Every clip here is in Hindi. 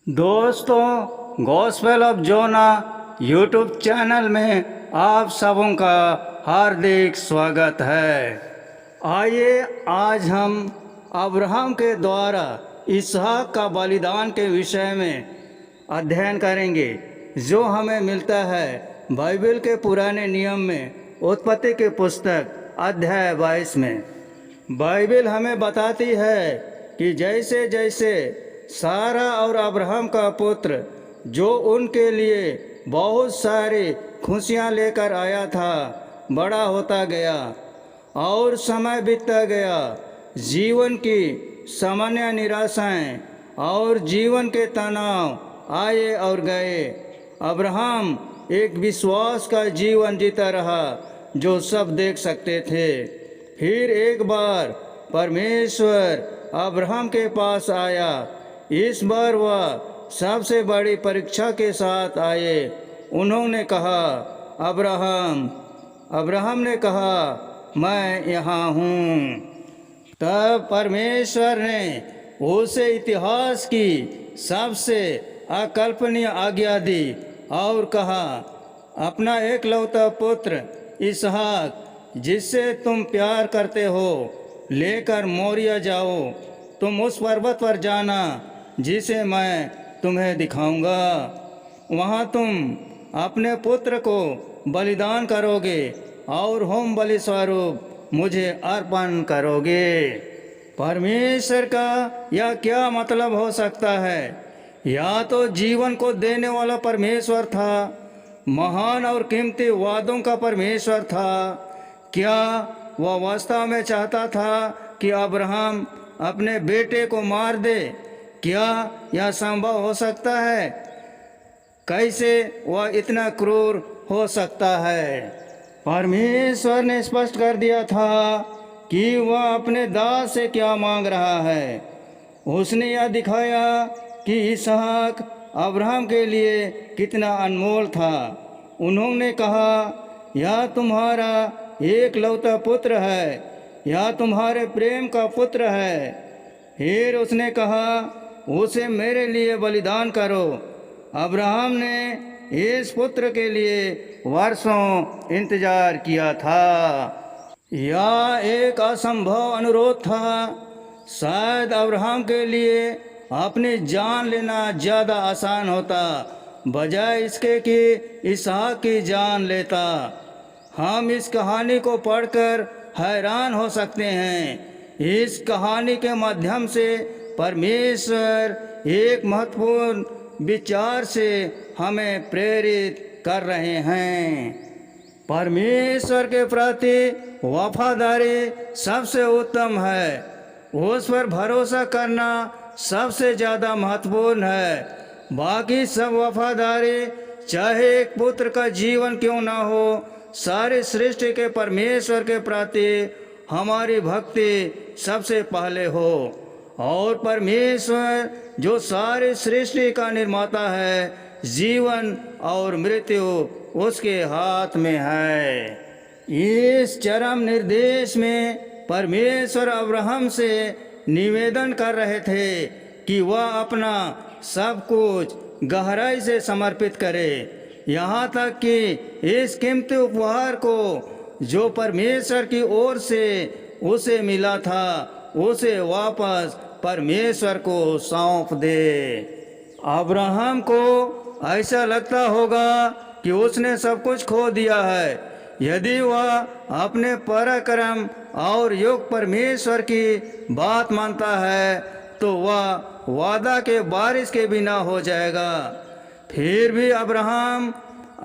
दोस्तों, gospel of Jonah YouTube channel में आप सबों का हार्दिक स्वागत है। आइए आज हम अब्राहम के द्वारा इसहाक का बलिदान के विषय में अध्ययन करेंगे, जो हमें मिलता है बाइबल के पुराने नियम में उत्पत्ति की पुस्तक अध्याय 22 में। बाइबल हमें बताती है कि जैसे जैसे सारा और अब्राहम का पुत्र, जो उनके लिए बहुत सारी खुशियाँ लेकर आया था, बड़ा होता गया और समय बीतता गया। जीवन की सामान्य निराशाएं और जीवन के तनाव आए और गए। अब्राहम एक विश्वास का जीवन जीता रहा, जो सब देख सकते थे। फिर एक बार परमेश्वर अब्राहम के पास आया। इस बार वह सबसे बड़ी परीक्षा के साथ आए। उन्होंने कहा, अब्राहम। अब्राहम ने कहा, मैं यहाँ हूँ। तब परमेश्वर ने उसे इतिहास की सबसे अकल्पनीय आज्ञा दी और कहा, अपना एकलौता पुत्र इसहाक, जिससे तुम प्यार करते हो, लेकर मोरिया जाओ। तुम उस पर्वत पर जाना जिसे मैं तुम्हें दिखाऊंगा। वहाँ तुम अपने पुत्र को बलिदान करोगे और होम बलि स्वरूप मुझे अर्पण करोगे। परमेश्वर का यह क्या मतलब हो सकता है? या तो जीवन को देने वाला परमेश्वर था, महान और कीमती वादों का परमेश्वर था। क्या वह वास्तव में चाहता था कि अब्राहम अपने बेटे को मार दे? क्या यह संभव हो सकता है? कैसे वह इतना क्रूर हो सकता है? परमेश्वर ने स्पष्ट कर दिया था कि वह अपने दास से क्या मांग रहा है। उसने यह दिखाया कि इसहाक अब्राहम के लिए कितना अनमोल था। उन्होंने कहा, यह तुम्हारा एकलौता पुत्र है, यह तुम्हारे प्रेम का पुत्र है। फिर उसने कहा, उसे मेरे लिए बलिदान करो। अब्राहम ने इस पुत्र के लिए वर्षों इंतजार किया था। यह एक असंभव अनुरोध था। शायद अब्राहम के लिए अपनी जान लेना ज़्यादा आसान होता, बजाय इसके कि इसहाक की जान लेता। हम इस कहानी को पढ़कर हैरान हो सकते हैं। इस कहानी के माध्यम से परमेश्वर एक महत्वपूर्ण विचार से हमें प्रेरित कर रहे हैं। परमेश्वर के प्रति वफादारी सबसे उत्तम है। उस पर भरोसा करना सबसे ज़्यादा महत्वपूर्ण है। बाकी सब वफादारी, चाहे एक पुत्र का जीवन क्यों ना हो, सारी सृष्टि के परमेश्वर के प्रति हमारी भक्ति सबसे पहले हो। और परमेश्वर, जो सारी सृष्टि का निर्माता है, जीवन और मृत्यु उसके हाथ में है। इस चरम निर्देश में परमेश्वर अब्राहम से निवेदन कर रहे थे कि वह अपना सब कुछ गहराई से समर्पित करे, यहाँ तक कि इस कीमती उपहार को, जो परमेश्वर की ओर से उसे मिला था, उसे वापस परमेश्वर को सौंप दे। अब्राहम को ऐसा लगता होगा कि उसने सब कुछ खो दिया है। यदि वह अपने पराक्रम और योग परमेश्वर की बात मानता है, तो वह वादा के बारिश के बिना हो जाएगा। फिर भी अब्राहम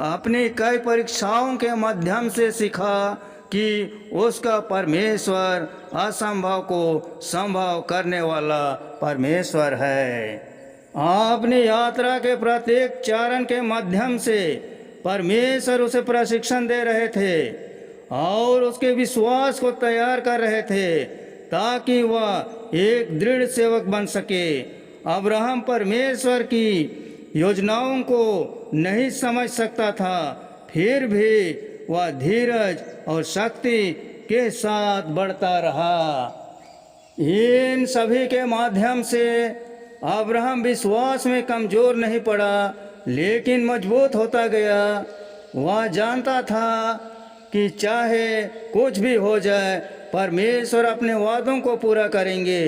अपनी कई परीक्षाओं के माध्यम से सीखा कि उसका परमेश्वर असंभव को संभव करने वाला परमेश्वर है। अपनी यात्रा के प्रत्येक चरण के माध्यम से परमेश्वर उसे प्रशिक्षण दे रहे थे और उसके विश्वास को तैयार कर रहे थे, ताकि वह एक दृढ़ सेवक बन सके। अब्राहम परमेश्वर की योजनाओं को नहीं समझ सकता था, फिर भी वह धीरज और शक्ति के साथ बढ़ता रहा। इन सभी के माध्यम से अब्राहम विश्वास में कमजोर नहीं पड़ा, लेकिन मजबूत होता गया। वह जानता था कि चाहे कुछ भी हो जाए, परमेश्वर अपने वादों को पूरा करेंगे।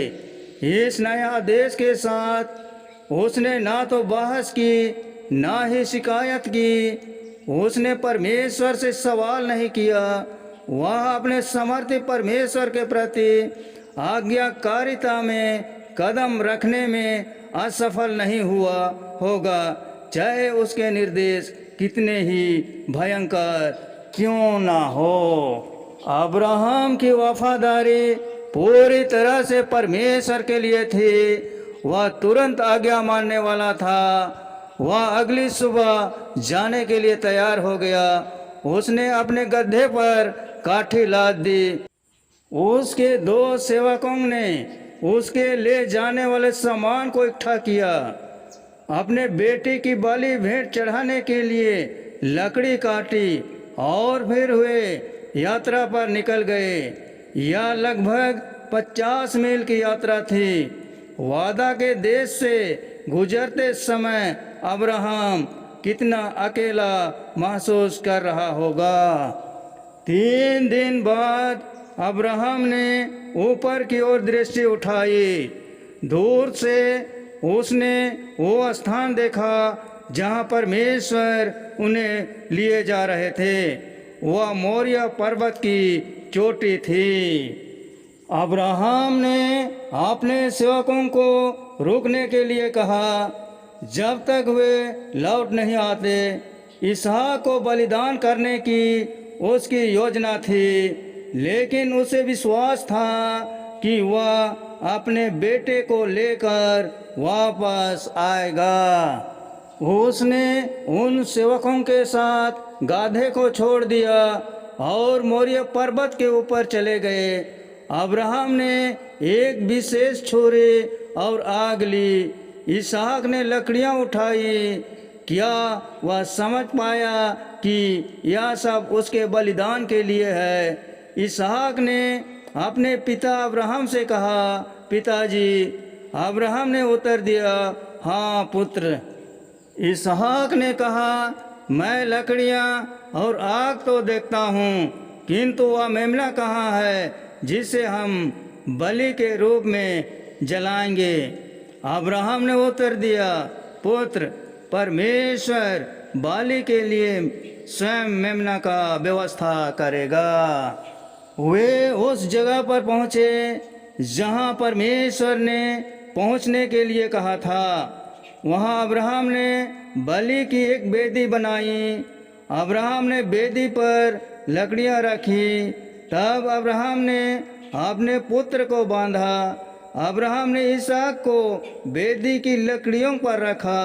इस नए आदेश के साथ उसने ना तो बहस की, ना ही शिकायत की। उसने परमेश्वर से सवाल नहीं किया। वह अपने समर्थी परमेश्वर के प्रति आज्ञाकारिता में कदम रखने में असफल नहीं हुआ होगा, चाहे उसके निर्देश कितने ही भयंकर क्यों ना हो। अब्राहम की वफादारी पूरी तरह से परमेश्वर के लिए थी। वह तुरंत आज्ञा मानने वाला था। वह अगली सुबह जाने के लिए तैयार हो गया। उसने अपने गड्ढे पर काठी लाद दी। उसके दो सेवकों ने उसके ले जाने वाले सामान को इकट्ठा किया। अपने बेटे की बलि भेंट चढ़ाने के लिए लकड़ी काटी और फिर वे यात्रा पर निकल गए। यह लगभग 50 मील की यात्रा थी। वादा के देश से गुजरते समय अब्राहम कितना अकेला महसूस कर रहा होगा। 3 दिन बाद अब्राहम ने ऊपर की ओर दृष्टि उठाई। दूर से उसने वो स्थान देखा जहाँ परमेश्वर उन्हें लिए जा रहे थे। वह मोरिया पर्वत की चोटी थी। अब्राहम ने अपने सेवकों को रुकने के लिए कहा जब तक वे लौट नहीं आते। इसहाक को बलिदान करने की उसकी योजना थी, लेकिन उसे विश्वास था कि वह अपने बेटे को लेकर वापस आएगा। उसने उन सेवकों के साथ गाधे को छोड़ दिया और मोरिया पर्वत के ऊपर चले गए। अब्राहम ने एक विशेष छुरी और आग ली। इसहाक ने लकड़ियां उठाई। क्या वह समझ पाया कि यह सब उसके बलिदान के लिए है? इसहाक ने अपने पिता अब्राहम से कहा, पिताजी। अब्राहम ने उत्तर दिया, हाँ पुत्र। इसहाक ने कहा, मैं लकड़ियां और आग तो देखता हूँ, किंतु वह मेमना कहाँ है जिसे हम बलि के रूप में जलाएंगे? अब्राहम ने उत्तर दिया, पुत्र, परमेश्वर बलि के लिए स्वयं मेमना का व्यवस्था करेगा। वे उस जगह पर पहुँचे जहाँ परमेश्वर ने पहुँचने के लिए कहा था। वहाँ अब्राहम ने बलि की एक वेदी बनाई। अब्राहम ने वेदी पर लकड़ियाँ रखी। तब अब्राहम ने अपने पुत्र को बांधा। अब्राहम ने इसहाक को वेदी की लकड़ियों पर रखा।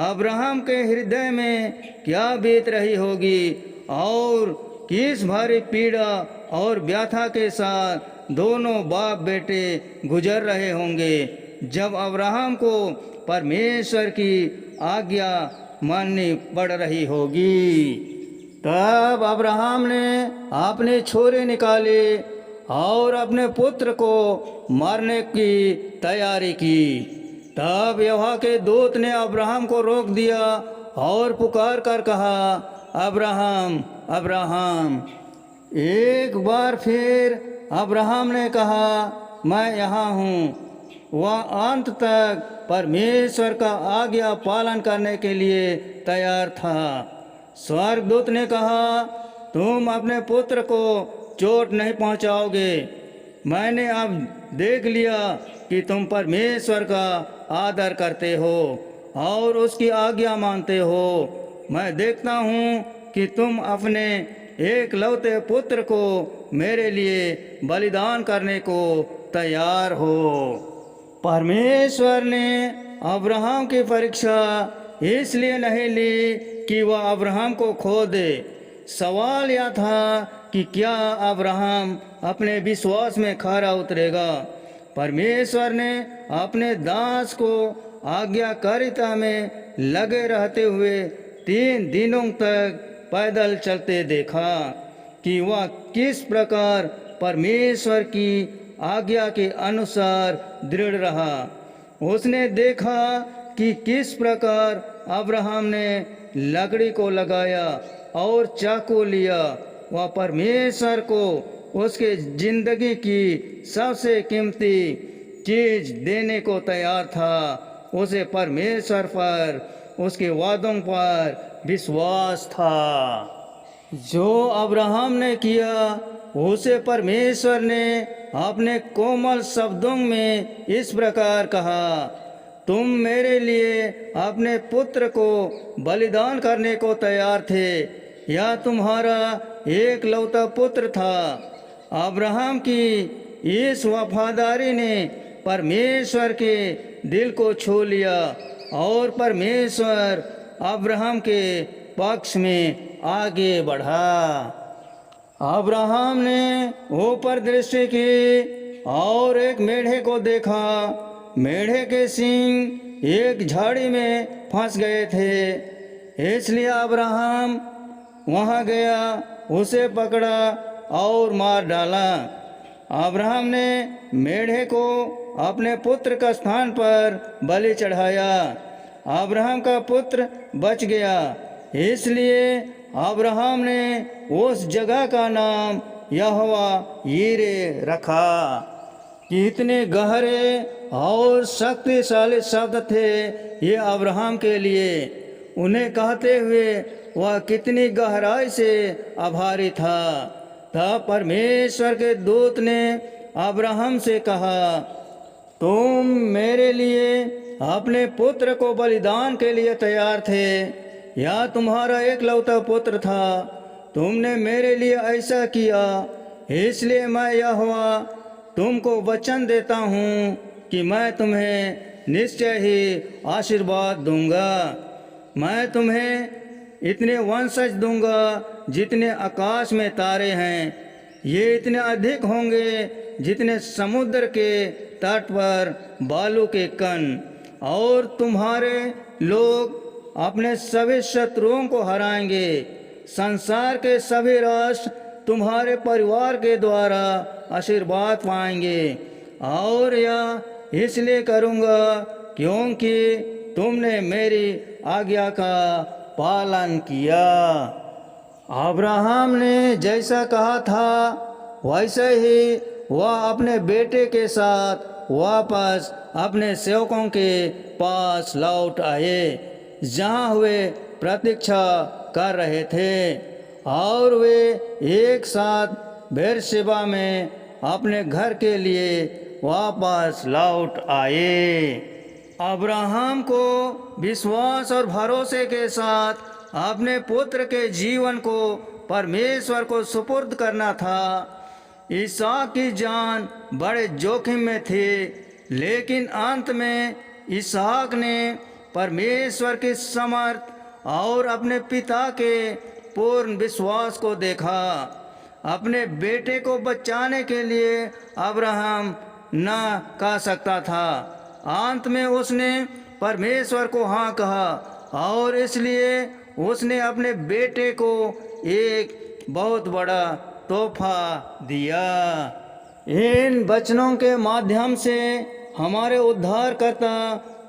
अब्राहम के हृदय में क्या बीत रही होगी और किस भारी पीड़ा और व्यथा के साथ दोनों बाप बेटे गुजर रहे होंगे जब अब्राहम को परमेश्वर की आज्ञा माननी पड़ रही होगी। तब अब्राहम ने अपने छुरी निकाली और अपने पुत्र को मारने की तैयारी की। तब यहोवा के दूत ने अब्राहम को रोक दिया और पुकार कर कहा, अब्राहम, अब्राहम। एक बार फिर अब्राहम ने कहा, मैं यहाँ हूँ। वह अंत तक परमेश्वर का आज्ञा पालन करने के लिए तैयार था। स्वर्गदूत ने कहा, तुम अपने पुत्र को चोट नहीं पहुंचाओगे। मैंने अब देख लिया कि तुम परमेश्वर का आदर करते हो और उसकी आज्ञा मानते हो। मैं देखता हूँ कि तुम अपने एकलौते पुत्र को मेरे लिए बलिदान करने को तैयार हो। परमेश्वर ने अब्राहम की परीक्षा इसलिए नहीं ली कि वह अब्राहम को खो दे। सवाल यह था कि क्या अब्राहम अपने विश्वास में खरा उतरेगा। परमेश्वर ने अपने दास को आज्ञाकारिता में लगे रहते हुए 3 दिनों तक पैदल चलते देखा कि वह किस प्रकार परमेश्वर की आज्ञा के अनुसार दृढ़ रहा। उसने देखा कि किस प्रकार अब्राहम ने लकड़ी को लगाया और चाकू लिया। वह परमेश्वर को उसके जिंदगी की सबसे कीमती चीज देने को तैयार था। उसे परमेश्वर पर, उसके वादों पर विश्वास था। जो अब्राहम ने किया उसे परमेश्वर ने अपने कोमल शब्दों में इस प्रकार कहा, तुम मेरे लिए अपने पुत्र को बलिदान करने को तैयार थे। यह तुम्हारा एकलौता पुत्र था। अब्राहम की इस वफादारी ने परमेश्वर के दिल को छू लिया और परमेश्वर अब्राहम के पक्ष में आगे बढ़ा। अब्राहम ने ऊपर दृष्टि की और एक मेढ़े को देखा। मेढ़े के सींग एक झाड़ी में फंस गए थे। इसलिए अब्राहम वहां गया, उसे पकड़ा और मार डाला। अब्राहम ने मेढ़े को अपने पुत्र का स्थान पर बलि चढ़ाया। अब्राहम का पुत्र बच गया। इसलिए अब्राहम ने उस जगह का नाम यहोवा यीरे रखा। कितने गहरे और शक्तिशाली शब्द थे ये अब्राहम के लिए। उन्हें कहते हुए वह कितनी गहराई से आभारी था। तब परमेश्वर के दूत ने अब्राहम से कहा, तुम मेरे लिए अपने पुत्र को बलिदान के लिए तैयार थे। यह तुम्हारा एकलौता पुत्र था। तुमने मेरे लिए ऐसा किया, इसलिए मैं यहोवा तुमको वचन देता हूँ कि मैं तुम्हें निश्चय ही आशीर्वाद दूंगा। मैं तुम्हें इतने वंशज दूंगा जितने आकाश में तारे हैं। ये इतने अधिक होंगे जितने समुद्र के तट पर बालू के कण। और तुम्हारे लोग अपने सभी शत्रुओं को हराएंगे। संसार के सभी राष्ट्र तुम्हारे परिवार के द्वारा आशीर्वाद पाएंगे। और यह इसलिए करूँगा क्योंकि तुमने मेरी आज्ञा का पालन किया। अब्राहम ने जैसा कहा था वैसे ही वह अपने बेटे के साथ वापस अपने सेवकों के पास लौट आए, जहाँ वे प्रतीक्षा कर रहे थे। और वे एक साथ बेरशेबा में अपने घर के लिए वापस लौट आए। अब्राहम को विश्वास और भरोसे के साथ अपने पुत्र के जीवन को परमेश्वर को सुपुर्द करना था। इसहाक की जान बड़े जोखिम में थी, लेकिन अंत में इसहाक ने परमेश्वर की समर्थ और अपने पिता के पूर्ण विश्वास को देखा। अपने बेटे को बचाने के लिए अब्राहम न कह सकता था। अंत में उसने परमेश्वर को हाँ कहा और इसलिए उसने अपने बेटे को एक बहुत बड़ा तोहफा दिया। इन वचनों के माध्यम से हमारे उद्धारकर्ता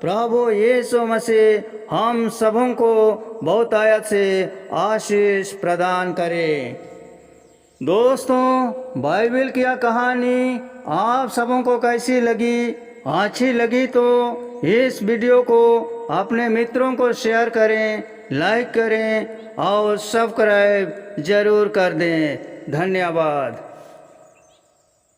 प्रभु यीशु मसीह हम सबों को बहुतायत से आशीष प्रदान करे। दोस्तों, बाइबल की यह कहानी आप सबों को कैसी लगी? अच्छी लगी तो इस वीडियो को अपने मित्रों को शेयर करें, लाइक करें और सब्सक्राइब जरूर कर दें। धन्यवाद।